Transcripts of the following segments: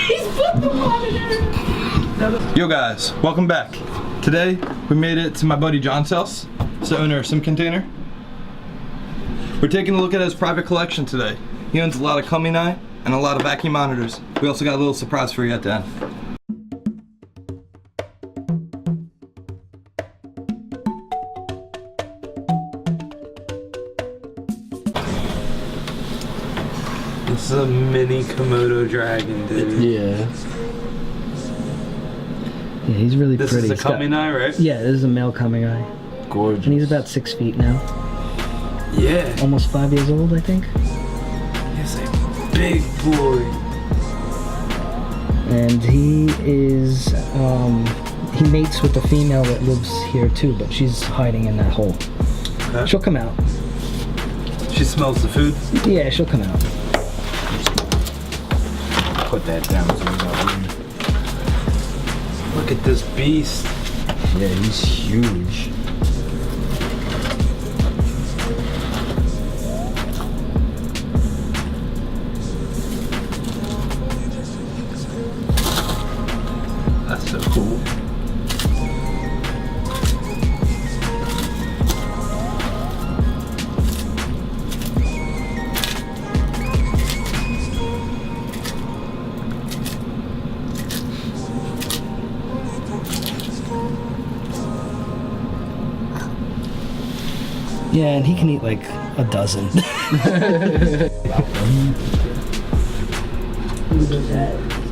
He's put the monitor. Yo guys, welcome back. Today we made it to my buddy John's house. He's the owner of Sim Container. We're taking a look at his private collection today. He owns a lot of cumingi and a lot of ackie monitors. We also got a little surprise for you at the end. This is a mini Komodo Dragon, dude. Yeah. Yeah, he's really This pretty. is a cumingi, right? Yeah, this is a male cumingi. Gorgeous. And he's about 6 feet now. Yeah. Almost 5 years old, I think. He's a big boy. And he is, he mates with the female that lives here too, but she's hiding in that hole. Okay. She'll come out. She smells the food. Yeah, she'll come out. Put that down so we got room. Look at this beast. Yeah, he's huge. That's so cool. Yeah, and he can eat like a dozen.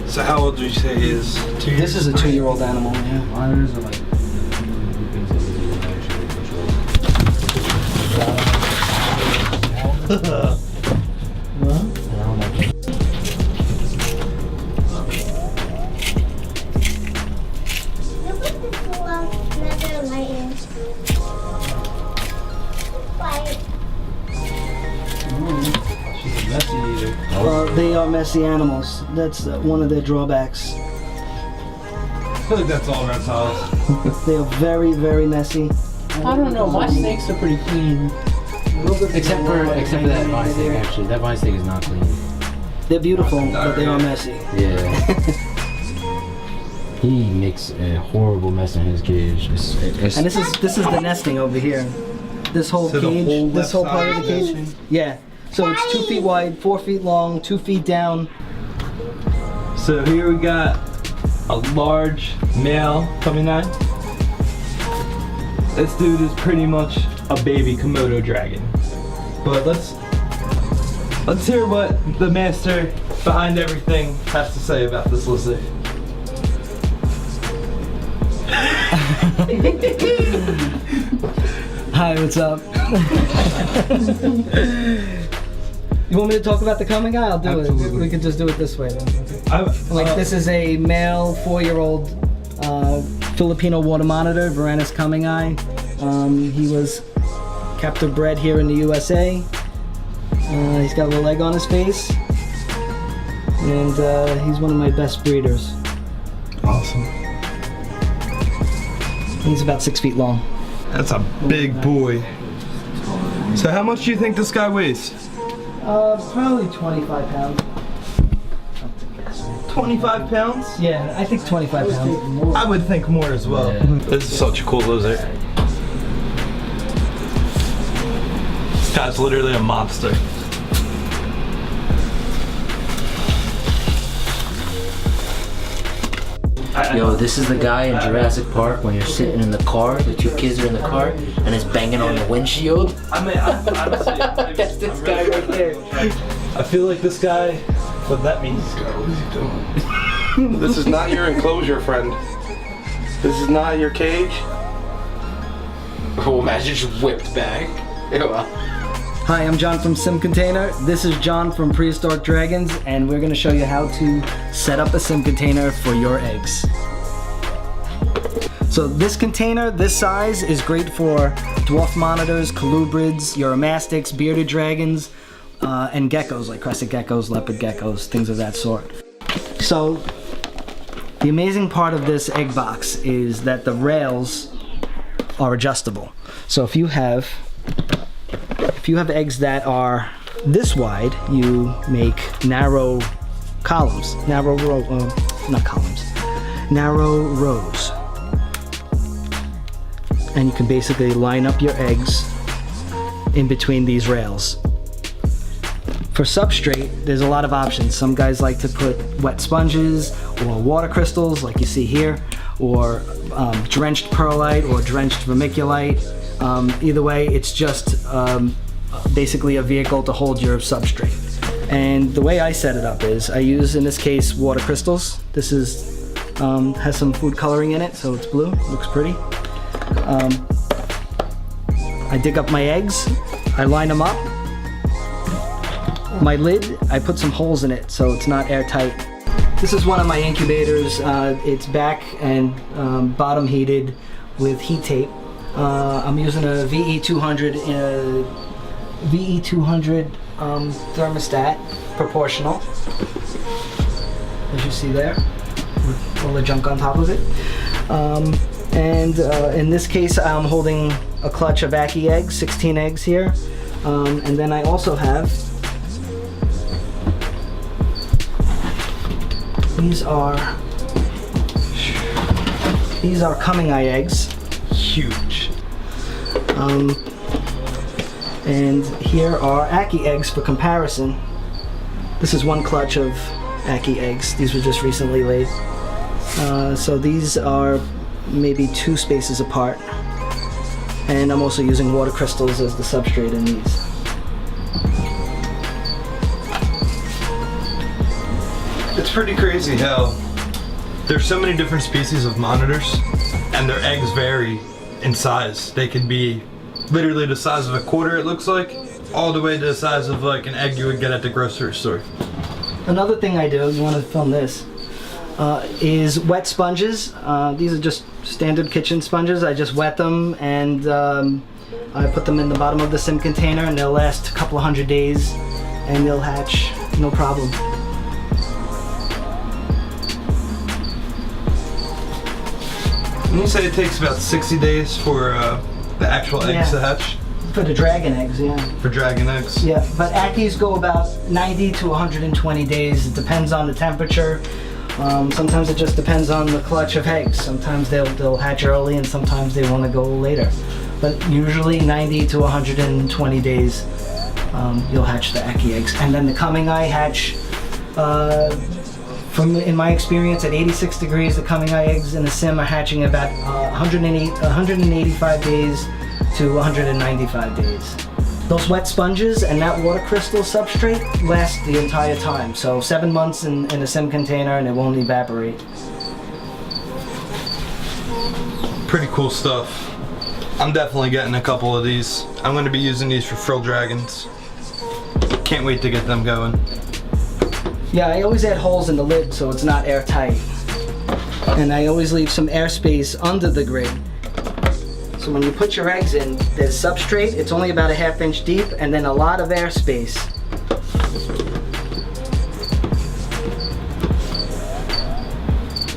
So how old would you say he is? 2 years? This is a 2-year-old animal, yeah. Monitors are like. They are messy animals. That's one of their drawbacks. I feel like that's all reptiles. They are very, very messy. I don't know. My snakes are pretty clean. Except for that vine snake. Actually, that vine snake is not clean. They're beautiful, but they are messy. Yeah. He makes a horrible mess in his cage. And this is the nesting over here. This whole So the cage, whole this whole left part of side the is cage. Yeah. So it's 2 feet wide, 4 feet long, 2 feet down. So here we got a large male cumingi. This dude is pretty much a baby Komodo dragon. But let's hear what the master behind everything has to say about this lizard. Hi, what's up? You want me to talk about the cumingi? I'll do Absolutely. it. We could just do it this way then. This is a male 4-year-old Filipino water monitor, Varanus cumingi. He was captive bred here in the USA. He's got a little egg on his face. And he's one of my best breeders. Awesome. He's about 6 feet long. That's a big boy. So how much do you think this guy weighs? Probably 25 pounds. 25 pounds? Yeah, I think 25 pounds. I would think more as well. Yeah. This is such a cool lizard. This guy's literally a monster. Yo, this is the guy in Jurassic Park when you're sitting in the car, the 2 kids are in the car, and it's banging on the windshield. I mean, honestly, That's this guy right there. I feel like this guy would let me. This is not your enclosure, friend. This is not your cage. Oh, imagine just whipped back. Hi, I'm John from Sim Container. This is John from Prehistoric Dragons, and we're going to show you how to set up a Sim Container for your eggs. So this container, this size, is great for dwarf monitors, colubrids, uromastics, bearded dragons, and geckos like crested geckos, leopard geckos, things of that sort. So the amazing part of this egg box is that the rails are adjustable. So if you have eggs that are this wide, you make narrow columns, narrow rows. And you can basically line up your eggs in between these rails. For substrate, there's a lot of options. Some guys like to put wet sponges or water crystals like you see here, or drenched perlite or drenched vermiculite. Either way, it's just basically a vehicle to hold your substrate. And the way I set it up is I use, in this case, water crystals. This is has some food coloring in it, so it's blue, looks pretty. I dig up my eggs, I line them up. My lid, I put some holes in it so it's not airtight. This is one of my incubators. It's back and bottom heated with heat tape. I'm using a VE200 thermostat, proportional, as you see there, with all the junk on top of it. In this case, I'm holding a clutch of ackie eggs, 16 eggs here, and then I also have these are cumingi eggs, huge. And here are ackie eggs for comparison. This is one clutch of ackie eggs. These were just recently laid. So these are maybe 2 spaces apart. And I'm also using water crystals as the substrate in these. It's pretty crazy how there's so many different species of monitors and their eggs vary in size. They can be literally the size of a quarter, it looks like, all the way to the size of like an egg you would get at the grocery store. Another thing I do, you want to film this, is wet sponges. These are just standard kitchen sponges. I just wet them and I put them in the bottom of the sim container and they'll last a couple of 100 days and they'll hatch, no problem. You say it takes about 60 days for the actual eggs to hatch? For the dragon eggs, yeah. For dragon eggs? Yeah, but ackies go about 90 to 120 days. It depends on the temperature. Sometimes it just depends on the clutch of eggs. Sometimes they'll hatch early and sometimes they want to go later. But usually 90 to 120 days you'll hatch the ackie eggs. And then the cumingi hatch, in my experience, at 86 degrees, the cumingi eggs in the sim are hatching about 185 days to 195 days. Those wet sponges and that water crystal substrate last the entire time. So 7 months in a sim container and it won't evaporate. Pretty cool stuff. I'm definitely getting a couple of these. I'm going to be using these for frill dragons. Can't wait to get them going. Yeah, I always add holes in the lid so it's not airtight. And I always leave some airspace under the grid. So when you put your eggs in, there's substrate, it's only about a ½ inch deep, and then a lot of airspace.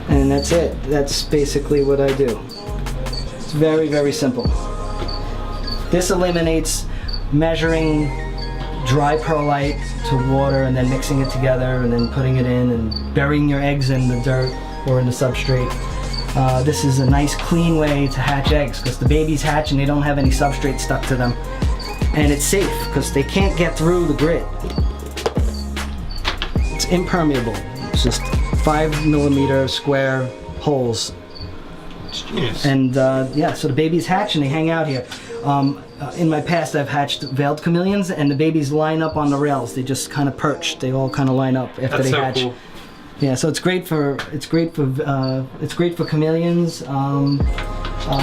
And that's it. That's basically what I do. It's very, very simple. This eliminates measuring dry perlite to water and then mixing it together and then putting it in and burying your eggs in the dirt or in the substrate. This is a nice clean way to hatch eggs because the babies hatch and they don't have any substrate stuck to them. And it's safe because they can't get through the grid. It's impermeable. It's just 5mm square holes. Jeez. And yeah, so the babies hatch and they hang out here. In my past, I've hatched veiled chameleons, and the babies line up on the rails. They just kind of perch. They all kind of line up after they hatch. Cool. Yeah, so it's great for chameleons,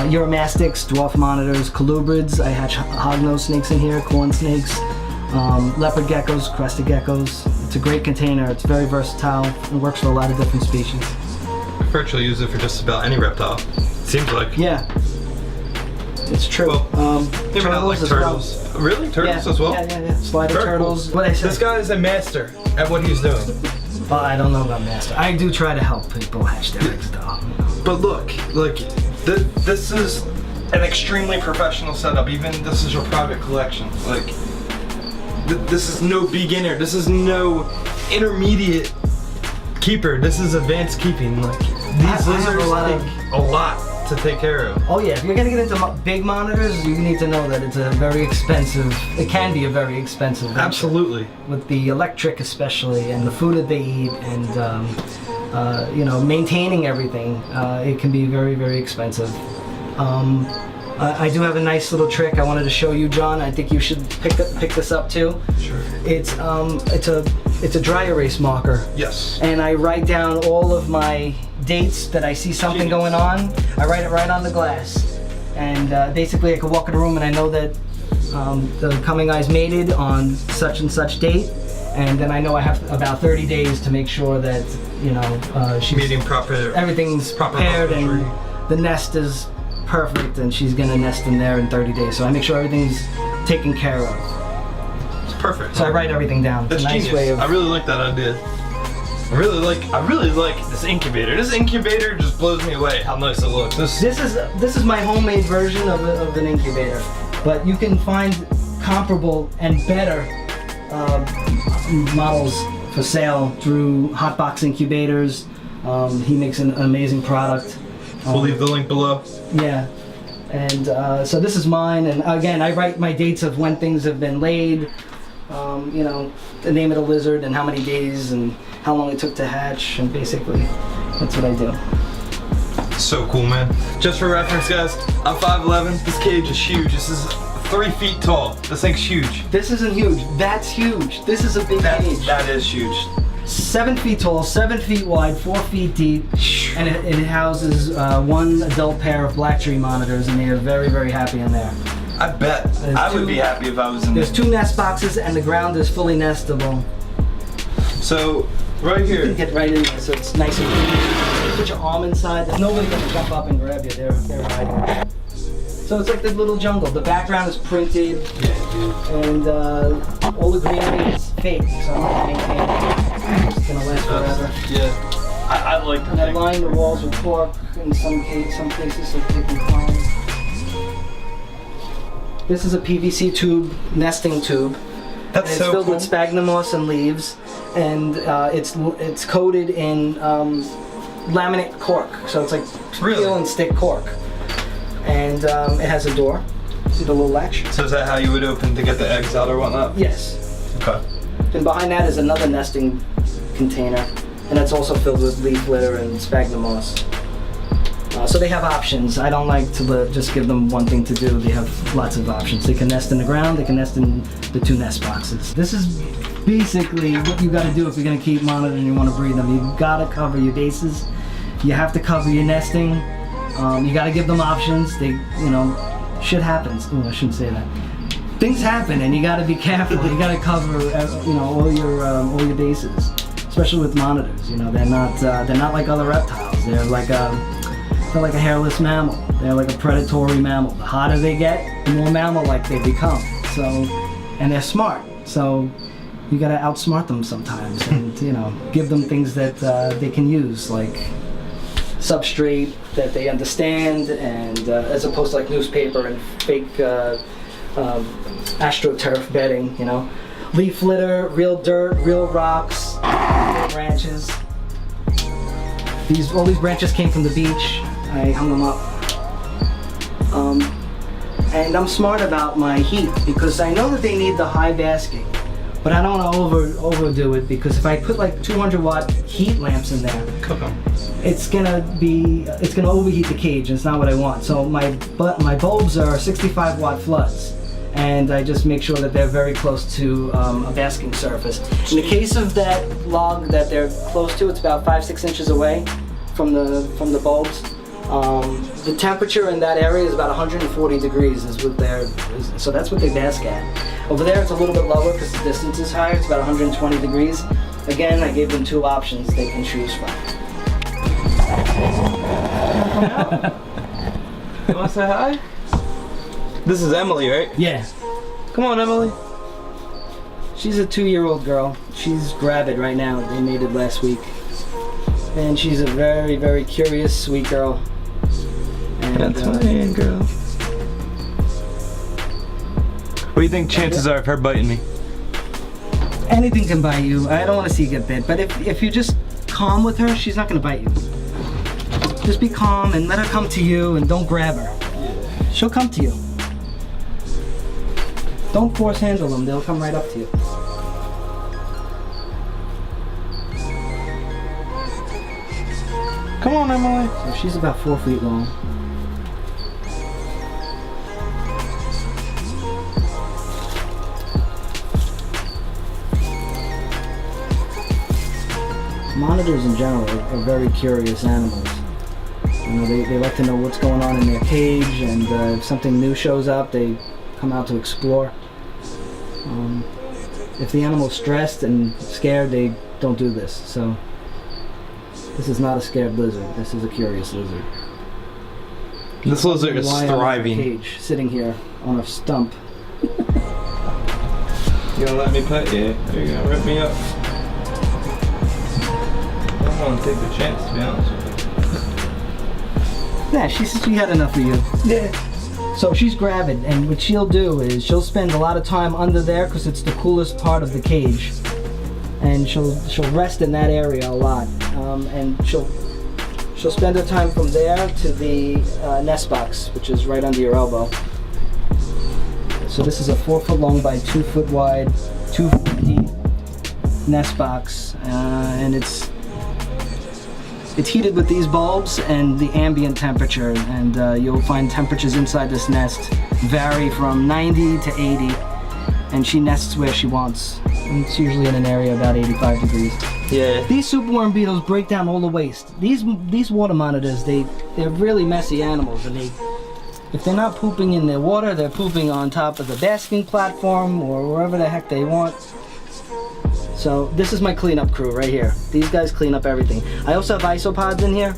Uromastics, dwarf monitors, colubrids. I hatch hognose snakes in here, corn snakes, leopard geckos, crested geckos. It's a great container. It's very versatile. It works for a lot of different species. I virtually use it for just about any reptile. Seems like. Yeah. It's true. Well, maybe not like turtles. Well. Really? Turtles as well? Yeah. Slider Very turtles. Cool. What I say? This guy is a master at what he's doing. Well, I don't know about master. I do try to help people hatch their eggs, though. But look, like, this is an extremely professional setup. Even this is your private collection. Like, this is no beginner. This is no intermediate keeper. This is advanced keeping. Like these I have lizards take a lot to take care of. Oh yeah, if you're gonna get into big monitors, you need to know that it's a very expensive. It can be a very expensive venture. Absolutely. With the electric especially, and the food that they eat, and you know, maintaining everything, it can be very, very expensive. I do have a nice little trick I wanted to show you, John. I think you should pick this up too. Sure. It's a dry erase marker. Yes. And I write down all of my dates that I see something going on. I write it right on the glass. And basically I can walk in a room and I know that the coming eyes mated on such and such date. And then I know I have about 30 days to make sure that, you know, she's Meeting proper. everything's proper prepared husbandry. and the nest is perfect and she's gonna nest in there in 30 days. So I make sure everything's taken care of. It's perfect. So I write everything down. That's it's a nice genius. way of. I really like that idea. I really like this incubator. This incubator just blows me away how nice it looks. This This is my homemade version of an incubator, but you can find comparable and better models for sale through Hotbox Incubators. He makes an amazing product. we'll leave the link below. Yeah, and so this is mine, and again, I write my dates of when things have been laid, you know, the name of the lizard and how many days and how long it took to hatch, and basically, that's what I do. So cool, man. Just for reference, guys, I'm 5'11". This cage is huge. This is 3 feet tall. This thing's huge. This isn't huge, that's huge. This is a big cage. That is huge. 7 feet tall, 7 feet wide, 4 feet deep, and it houses one adult pair of black tree monitors, and they are very, very happy in there. I bet. I would be happy if I was in There's there. 2 nest boxes, and the ground is fully nestable. So, right You can here. get right in there, so it's nice and easy. You put your arm inside, there's nobody gonna jump up and grab you, they're hiding. So it's like the little jungle. The background is printed, and all the greenery is fake, so I'm not maintaining it. It's gonna last forever. Yeah. I like the And I thing. line the walls with cork in some places so they can climb. This is a PVC tube, nesting tube. That's And it's so filled cool. with sphagnum moss and leaves, and it's coated in laminate cork, so it's like Really? peel and stick cork. And it has a door. See the little latch? So is that how you would open to get the eggs out or whatnot? Yes. Okay. And behind that is another nesting container, and that's also filled with leaf litter and sphagnum moss. So they have options. I don't like to just give them one thing to do. They have lots of options. They can nest in the ground, they can nest in the 2 nest boxes. This is basically what you gotta do if you're gonna keep monitoring and you wanna breed them. You gotta cover your bases. You have to cover your nesting. You gotta give them options. They, you know, shit happens. Oh, I shouldn't say that. Things happen, and you got to be careful. You got to cover, you know, all your bases, especially with monitors. You know, they're not like other reptiles. They're like a hairless mammal. They're like a predatory mammal. The hotter they get, the more mammal-like they become. So, and they're smart. So, you got to outsmart them sometimes, and you know, give them things that they can use, like substrate that they understand, and as opposed to like newspaper and fake astroturf bedding, you know. Leaf litter, real dirt, real rocks, real branches. All these branches came from the beach. I hung them up. And I'm smart about my heat because I know that they need the high basking, but I don't want to overdo it, because if I put like 200 watt heat lamps in there, Cook 'em. it's gonna overheat the cage, and it's not what I want. So my bulbs are 65 watt floods, and I just make sure that they're very close to a basking surface. In the case of that log that they're close to, it's about 5-6 inches away from the bulbs. The temperature in that area is about 140 degrees so that's what they bask at. Over there it's a little bit lower because the distance is higher, it's about 120 degrees. Again, I gave them 2 options they can choose from. You want to say hi? This is Emily, right? Yeah. Come on, Emily. She's a 2-year-old girl. She's gravid right now. They mated last week. And she's a very, very curious, sweet girl. And, That's my hand, girl. What do you think chances are of her biting me? Anything can bite you. I don't want to see you get bit, but if you're just calm with her, she's not going to bite you. Just be calm and let her come to you, and don't grab her. She'll come to you. Don't force handle them, they'll come right up to you. Come on, Emily. So she's about 4 feet long. Monitors in general are very curious animals. You know, they like to know what's going on in their cage, and if something new shows up, they come out to explore. If the animal's stressed and scared, they don't do this. So this is not a scared lizard. This is a curious lizard. This lizard is Why I'm in a thriving. cage, sitting here on a stump. You gonna let me pet you? Or you gonna rip me up? I don't want to take the chance, to be honest with you. Nah, she had enough of you. Yeah. So she's gravid, and what she'll do is she'll spend a lot of time under there because it's the coolest part of the cage, and she'll rest in that area a lot, and she'll spend her time from there to the nest box, which is right under your elbow. So this is a 4 foot long by 2 foot wide, 2 foot deep nest box, and it's heated with these bulbs and the ambient temperature, and you'll find temperatures inside this nest vary from 90 to 80, and she nests where she wants. And it's usually in an area about 85 degrees. Yeah. These superworm beetles break down all the waste. These water monitors, they're really messy animals, and if they're not pooping in their water, they're pooping on top of the basking platform or wherever the heck they want. So this is my cleanup crew right here. These guys clean up everything. I also have isopods in here.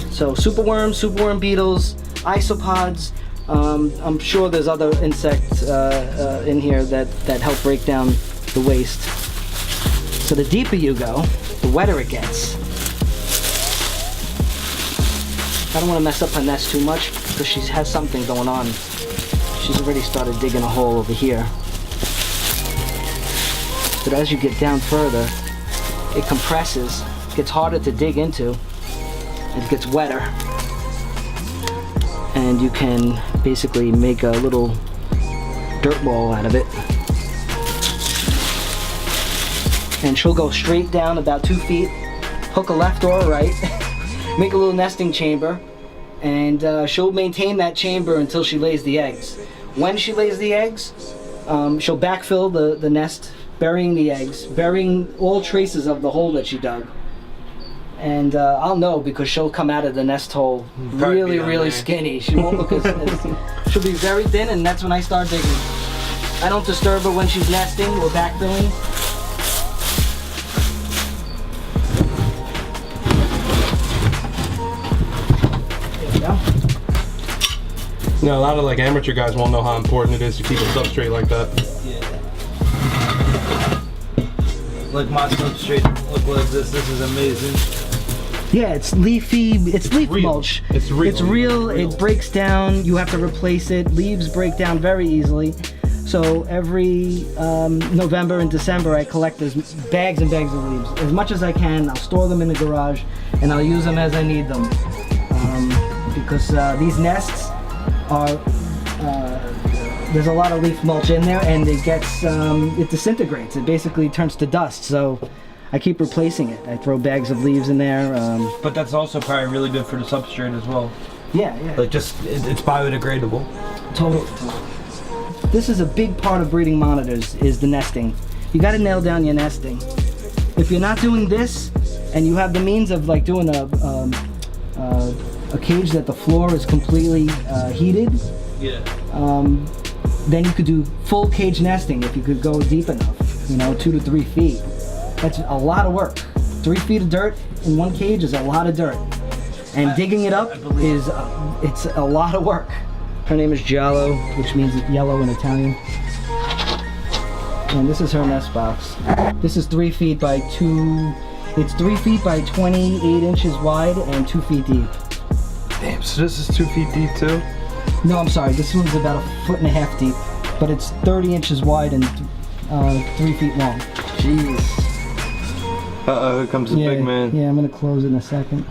So superworm beetles, isopods. I'm sure there's other insects in here that help break down the waste. So the deeper you go, the wetter it gets. I don't want to mess up her nest too much because she has something going on. She's already started digging a hole over here. But as you get down further, it compresses, it gets harder to dig into, it gets wetter, and you can basically make a little dirt ball out of it. And she'll go straight down about 2 feet, hook a left or a right, make a little nesting chamber, and she'll maintain that chamber until she lays the eggs. When she lays the eggs, she'll backfill the nest, burying the eggs, burying all traces of the hole that she dug. And I'll know because she'll come out of the nest hole really skinny. She won't look as she'll be very thin, and that's when I start digging. I don't disturb her when she's nesting or backfilling. There we go. You know, a lot of like amateur guys won't know how important it is to keep a substrate like that. Like my substrate look like this. This is amazing. Yeah, it's leafy. It's leaf real. mulch. It's real. It's real. It breaks down. You have to replace it. Leaves break down very easily. So every November and December, I collect bags and bags of leaves. As much as I can, I'll store them in the garage, and I'll use them as I need them. Because these nests are, there's a lot of leaf mulch in there, and it gets, it disintegrates. It basically turns to dust. So I keep replacing it. I throw bags of leaves in there. But that's also probably really good for the substrate as well. Yeah. Like just, it's biodegradable. Totally. This is a big part of breeding monitors, is the nesting. You got to nail down your nesting. If you're not doing this, and you have the means of like doing a cage that the floor is completely heated, then you could do full cage nesting if you could go deep enough, 2 to 3 feet. That's a lot of work. 3 feet of dirt in one cage is a lot of dirt. And digging it up is, it's a lot of work. Her name is Giallo, which means yellow in Italian. And this is her nest box. This is 3 feet by 2, it's 3 feet by 28 inches wide and 2 feet deep. Damn, so this is 2 feet deep too? No, I'm sorry, this one's about 1.5 feet deep, but it's 30 inches wide and 3 feet long. Jeez. Uh-oh, here comes the big man. Yeah, I'm gonna close it in a second.